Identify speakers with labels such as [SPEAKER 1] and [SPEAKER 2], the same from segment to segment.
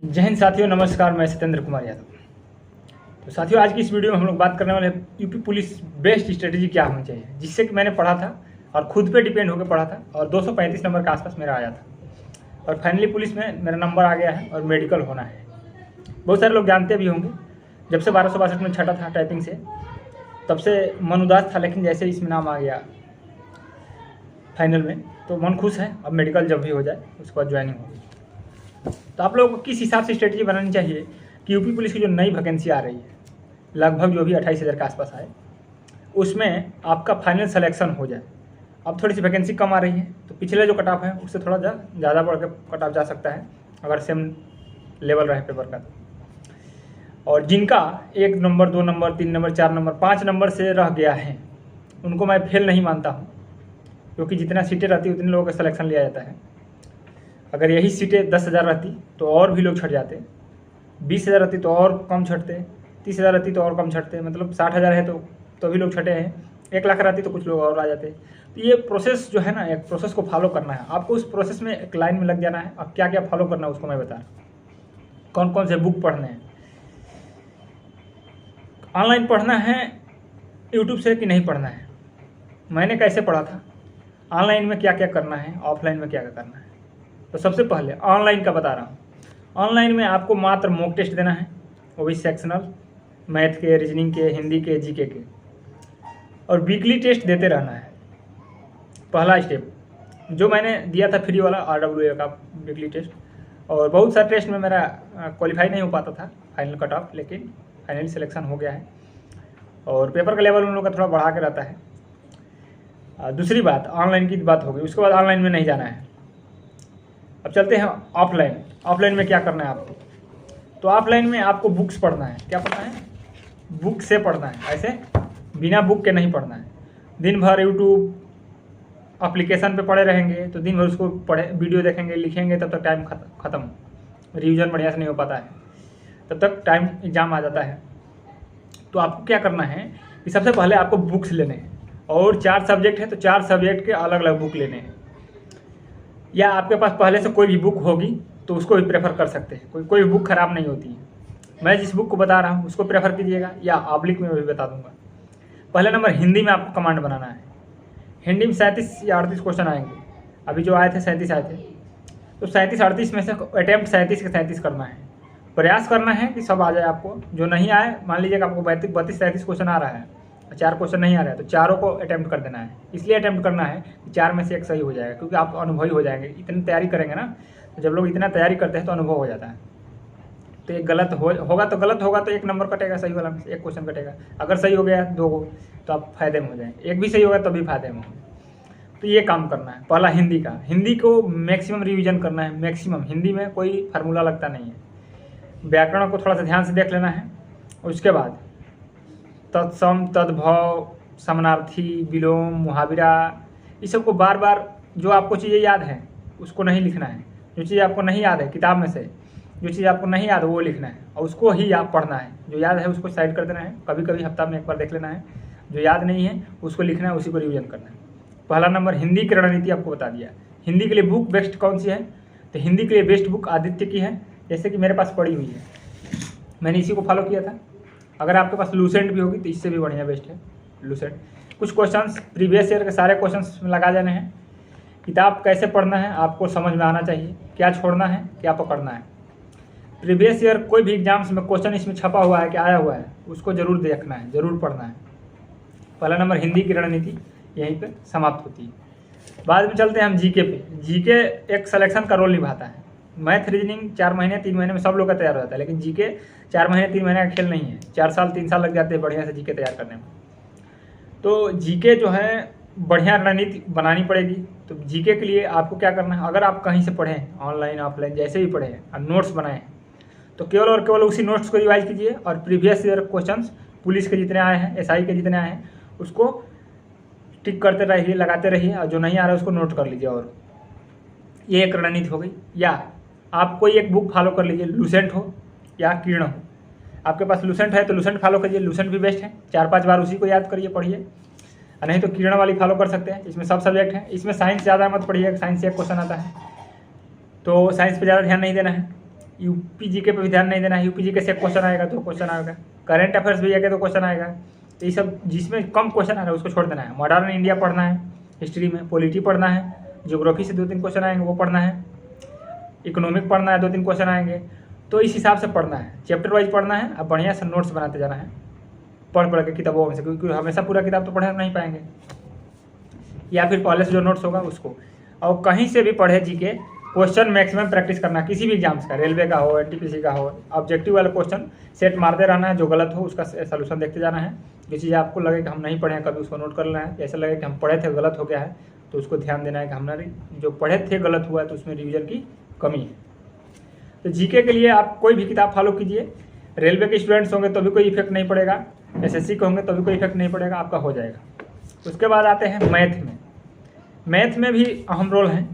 [SPEAKER 1] जय हिंद साथियों, नमस्कार। मैं सत्येंद्र कुमार यादव। तो साथियों, आज की इस वीडियो में हम लोग बात करने वाले हैं यूपी पुलिस बेस्ट स्ट्रेटेजी क्या होनी चाहिए, जिससे कि मैंने पढ़ा था और खुद पे डिपेंड होकर पढ़ा था और 235 नंबर के आसपास मेरा आया था और फाइनली पुलिस में मेरा नंबर आ गया है और मेडिकल होना है। बहुत सारे लोग जानते भी होंगे, जब से 1262 में छटा था टाइपिंग से, तब से मन उदास था, लेकिन जैसे इसमें नाम आ गया फाइनल में तो मन खुश है। अब मेडिकल जब भी हो जाए उसके बाद ज्वाइनिंग होगी। तो आप लोगों को किस हिसाब से स्ट्रेटजी बनानी चाहिए कि यूपी पुलिस की जो नई वैकेंसी आ रही है, लगभग जो भी 28,000 के आसपास आए, उसमें आपका फाइनल सिलेक्शन हो जाए। अब थोड़ी सी वैकेंसी कम आ रही है तो पिछले जो कट ऑफ है उससे थोड़ा ज़्यादा बढ़ के कट ऑफ जा सकता है, अगर सेम लेवल रहे पेपर का तो। और जिनका 1 number 2 number 3 number 4 number 5 number से रह गया है, उनको मैं फेल नहीं मानता हूँ, क्योंकि जितना सीटें रहती उतने लोगों का सिलेक्शन लिया जाता है। अगर यही सीटें 10,000 रहती तो और भी लोग छट जाते, 20,000 रहती तो और कम छटते, 30,000 रहती तो और कम छटते, मतलब 60,000 है तो भी लोग छटे हैं। 1 लाख रहती तो कुछ लोग और आ जाते। तो ये प्रोसेस जो है ना, एक प्रोसेस को फॉलो करना है आपको। उस प्रोसेस में एक लाइन में लग जाना है। अब क्या क्या फॉलो करना है उसको मैं बता रहा हूँ। कौन कौन से बुक पढ़ने हैं, ऑनलाइन पढ़ना है यूट्यूब से कि नहीं पढ़ना है, मैंने कैसे पढ़ा था, ऑनलाइन में क्या क्या करना है, ऑफलाइन में क्या क्या करना है। तो सबसे पहले ऑनलाइन का बता रहा हूँ। ऑनलाइन में आपको मात्र मॉक टेस्ट देना है, वो भी सेक्शनल, मैथ के, रीजनिंग के, हिंदी के, जीके के, और वीकली टेस्ट देते रहना है। पहला स्टेप जो मैंने दिया था फ्री वाला RWA का वीकली टेस्ट, और बहुत सारे टेस्ट में मेरा क्वालिफाई नहीं हो पाता था फाइनल कट ऑफ, लेकिन फाइनली सिलेक्शन हो गया है और पेपर का लेवल उन लोगों का थोड़ा बढ़ा के रहता है। दूसरी बात, ऑनलाइन की बात होगी, उसके बाद ऑनलाइन में नहीं जाना है। अब चलते हैं ऑफलाइन। ऑफलाइन में क्या करना है आपको, तो ऑफलाइन में आपको बुक्स पढ़ना है। क्या पढ़ना है? बुक से पढ़ना है, ऐसे बिना बुक के नहीं पढ़ना है। दिन भर यूट्यूब एप्लीकेशन पे पढ़े रहेंगे तो दिन भर उसको पढ़े, वीडियो देखेंगे, लिखेंगे, तब तक टाइम ख़त्म, रिवीजन बढ़िया से नहीं हो पाता है, तब तक टाइम एग्जाम आ जाता है। तो आपको क्या करना है कि सबसे पहले आपको बुक्स लेने हैं, और 4 सब्जेक्ट है तो 4 सब्जेक्ट के अलग अलग बुक लेने हैं, या आपके पास पहले से कोई भी बुक होगी तो उसको भी प्रेफर कर सकते हैं। कोई बुक ख़राब नहीं होती है। मैं जिस बुक को बता रहा हूँ उसको प्रेफर कीजिएगा, या ऑब्लिक में भी बता दूंगा। पहला नंबर, हिंदी में आपको कमांड बनाना है। हिंदी में 37 या 38 क्वेश्चन आएंगे। अभी जो आए थे 37 आए थे, तो 37-38 में से अटैम्प्ट 37 के 37 करना है। प्रयास करना है कि सब आ जाए आपको। जो नहीं आए, मान लीजिएगा आपको 32-33 क्वेश्चन आ रहा है, 4 क्वेश्चन नहीं आ रहा है, तो चारों को अटैम्प्ट कर देना है। इसलिए अटैम्प्ट करना है कि 4 में से 1 सही हो जाएगा, क्योंकि आप अनुभवी हो जाएंगे। इतनी तैयारी करेंगे ना, तो जब लोग इतना तैयारी करते हैं तो अनुभव हो जाता है। तो एक गलत होगा तो गलत होगा तो 1 नंबर कटेगा, सही वाला में से 1 क्वेश्चन कटेगा। अगर सही हो गया 2 को तो आप फायदे में हो जाएंगे, 1 भी सही होगा तो भी फायदे में होंगे। तो ये काम करना है। पहला हिंदी का, हिंदी को मैक्सिमम रिविजन करना है। मैक्सिमम हिंदी में कोई फार्मूला लगता नहीं है। व्याकरण को थोड़ा सा ध्यान से देख लेना है। उसके बाद तत्सम, तद्भव, समानार्थी, विलोम, मुहावरा, इस सब को बार बार, जो आपको चीज़ें याद हैं उसको नहीं लिखना है। जो चीज़ आपको नहीं याद है किताब में से, जो चीज़ आपको नहीं याद है वो लिखना है, और उसको ही आप पढ़ना है। जो याद है उसको साइड कर देना है, कभी कभी हफ्ता में 1 बार देख लेना है। जो याद नहीं है उसको लिखना है, उसी को रिविजन करना है। पहला नंबर, हिंदी की रणनीति आपको बता दिया। हिंदी के लिए बुक बेस्ट कौन सी है, तो हिंदी के लिए बेस्ट बुक आदित्य की है, जैसे कि मेरे पास पड़ी हुई है, मैंने इसी को फॉलो किया था। अगर आपके पास लूसेंट भी होगी तो इससे भी बढ़िया बेस्ट है लूसेंट। कुछ क्वेश्चंस प्रीवियस ईयर के सारे क्वेश्चंस में लगा जाने हैं। किताब कैसे पढ़ना है आपको समझ में आना चाहिए, क्या छोड़ना है, क्या पकड़ना है। प्रीवियस ईयर कोई भी एग्जाम्स में क्वेश्चन इसमें छपा हुआ है कि आया हुआ है, उसको जरूर देखना है, जरूर पढ़ना है। पहला नंबर, हिंदी की रणनीति यहीं पर समाप्त होती है। बाद में चलते हैं हम जीके पे। जीके एक सिलेक्शन का रोल निभाता है। मैथ, रीजनिंग 4 महीने 3 महीने में सब लोग का तैयार हो जाता है, लेकिन जीके 4 महीने 3 महीने का खेल नहीं है। 4 साल 3 साल लग जाते हैं बढ़िया से जीके तैयार करने में। तो जीके जो है बढ़िया रणनीति बनानी पड़ेगी। तो जीके के लिए आपको क्या करना है, अगर आप कहीं से पढ़ें, ऑनलाइन ऑफलाइन जैसे भी पढ़ें और नोट्स बनाएं, तो केवल और केवल उसी नोट्स को रिवाइज कीजिए, और प्रीवियस ईयर क्वेश्चंस पुलिस के जितने आए हैं, SI के जितने आए हैं, उसको टिक करते रहिए, लगाते रहिए, और जो नहीं आ रहा है उसको नोट कर लीजिए। और ये एक रणनीति हो गई। या आप कोई एक बुक फॉलो कर लीजिए, लूसेंट हो या किरण हो। आपके पास लूसेंट है तो लूसेंट फॉलो करिए, लूसेंट भी बेस्ट है। 4-5 बार उसी को याद करिए, पढ़िए। नहीं तो किरण वाली फॉलो कर सकते हैं, इसमें सब सब्जेक्ट हैं। इसमें साइंस ज़्यादा मत पढ़िए, साइंस से 1 क्वेश्चन आता है, तो साइंस पे ज़्यादा ध्यान नहीं देना है। यूपी जीके पे भी ध्यान नहीं देना है। यूपी जीके से क्वेश्चन आएगा तो क्वेश्चन आएगा, करंट अफेयर्स भी आएगा तो क्वेश्चन आएगा। तो ये सब जिसमें कम क्वेश्चन आ रहा है उसको छोड़ देना है। मॉडर्न इंडिया पढ़ना है, हिस्ट्री में पॉलिटी पढ़ना है, ज्योग्राफी से 2-3 क्वेश्चन आएंगे वो पढ़ना है, इकोनॉमिक पढ़ना है 2-3 क्वेश्चन आएंगे। तो इस हिसाब से पढ़ना है, चैप्टर वाइज पढ़ना है। अब बढ़िया से नोट्स बनाते जाना है पढ़ के किताबों में से, क्योंकि हमेशा पूरा किताब तो पढ़े नहीं पाएंगे, या फिर पहले से जो नोट्स होगा उसको। और कहीं से भी पढ़े जीके, क्वेश्चन मैक्सिमम प्रैक्टिस करना किसी भी एग्जाम्स का, रेलवे का हो, एनटीपीसी का हो, ऑब्जेक्टिव वाला क्वेश्चन सेट मारते रहना है। जो गलत हो उसका सलूशन देखते जाना है। जो चीज़ आपको लगे कि हम नहीं पढ़े हैं कभी उसको नोट कर लेना है। ऐसा लगे कि हम पढ़े थे गलत हो गया है तो उसको ध्यान देना है कि हमारे जो पढ़े थे गलत हुआ है तो उसमें रिवीजन की कमी है। तो जीके के लिए आप कोई भी किताब फॉलो कीजिए। रेलवे के स्टूडेंट्स होंगे तो भी कोई इफेक्ट नहीं पड़ेगा, एसएससी के होंगे तो भी कोई इफेक्ट नहीं पड़ेगा, आपका हो जाएगा। उसके बाद आते हैं मैथ में। मैथ में भी अहम रोल है।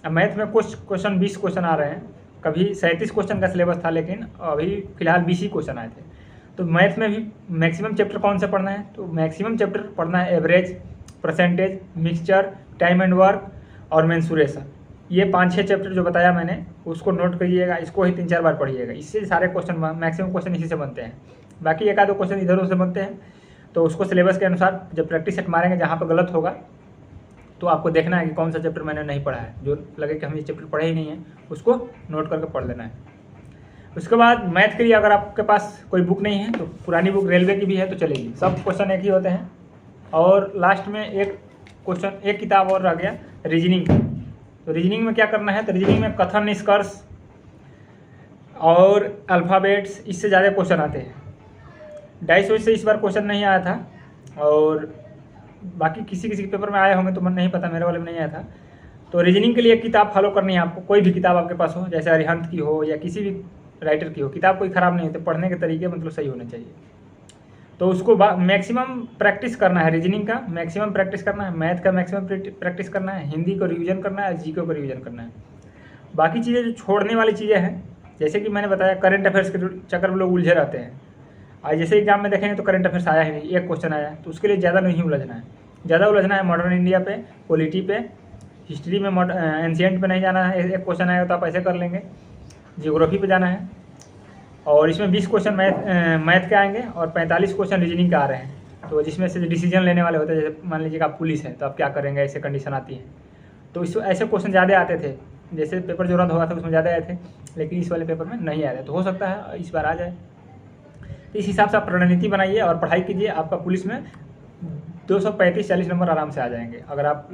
[SPEAKER 1] अब मैथ में कुछ क्वेश्चन 20 क्वेश्चन आ रहे हैं, कभी 37 क्वेश्चन का सिलेबस था लेकिन अभी फिलहाल 20 ही क्वेश्चन आए थे। तो मैथ में भी मैक्सिमम चैप्टर कौन से पढ़ना है, तो मैक्सिमम चैप्टर पढ़ना है average, percentage, mixture, time and work और मेंसुरेशन। ये 5-6 चैप्टर जो बताया मैंने उसको नोट करिएगा, इसको ही 3-4 बार पढ़िएगा। इससे सारे क्वेश्चन मैक्सिमम क्वेश्चन इसी से बनते हैं। बाकी 1-2 क्वेश्चन इधर उधर से बनते हैं, तो उसको सिलेबस के अनुसार जब प्रैक्टिस सेट मारेंगे जहाँ पर गलत होगा तो आपको देखना है कि कौन सा चैप्टर मैंने नहीं पढ़ा है। जो लगे कि हम ये चैप्टर पढ़े ही नहीं है उसको नोट करके पढ़ लेना है। उसके बाद मैथ के लिए अगर आपके पास कोई बुक नहीं है तो पुरानी बुक रेलवे की भी है तो चलेगी, सब क्वेश्चन एक ही होते हैं। और लास्ट में एक क्वेश्चन, एक किताब और रह गया रीजनिंग। तो रीजनिंग में क्या करना है, तो रीजनिंग में कथन, निष्कर्ष और अल्फ़ाबेट्स, इससे ज़्यादा क्वेश्चन आते हैं। 250 से इस बार क्वेश्चन नहीं आया था, और बाकी किसी किसी पेपर में आए होंगे तो मन नहीं पता, मेरे वाले में नहीं आया था। तो रीजनिंग के लिए एक किताब फॉलो करनी है आपको, कोई भी किताब आपके पास हो, जैसे अरिहंत की हो या किसी भी राइटर की हो। किताब कोई ख़राब नहीं होती, पढ़ने के तरीके मतलब सही होने चाहिए। तो उसको मैक्सिमम प्रैक्टिस करना है, रीजनिंग का मैक्सिमम प्रैक्टिस करना है, मैथ का मैक्सिमम प्रैक्टिस करना है, हिंदी को रिवीजन करना है, जीके को रिवीजन करना है। बाकी चीज़ें जो छोड़ने वाली चीज़ें हैं, जैसे कि मैंने बताया करंट अफेयर्स के चक्कर में लोग उलझे रहते हैं। आज जैसे एग्जाम में देखेंगे तो करंट अफेयर्स आया ही नहीं, एक क्वेश्चन आया, तो उसके लिए ज़्यादा नहीं उलझना है। ज़्यादा उलझना है मॉडर्न इंडिया पे, पॉलिटी पे, हिस्ट्री में एंशिएंट पे नहीं जाना है। एक क्वेश्चन आएगा तो आप ऐसे कर लेंगे। जियोग्राफी पे जाना है, और इसमें 20 क्वेश्चन मैथ के आएंगे और 45 क्वेश्चन रीजनिंग के आ रहे हैं। तो जिसमें से डिसीजन लेने वाले होते हैं, जैसे मान लीजिए कि आप पुलिस हैं तो आप क्या करेंगे, ऐसे कंडीशन आती है। तो इस ऐसे क्वेश्चन ज़्यादा आते थे, जैसे पेपर जो रद्द हुआ था उसमें ज़्यादा आए थे, लेकिन इस वाले पेपर में नहीं आए थे। तो हो सकता है इस बार आ जाए। तो इस हिसाब से आप रणनीति बनाइए और पढ़ाई कीजिए, आपका पुलिस में 235-40 नंबर आराम से आ जाएंगे अगर आप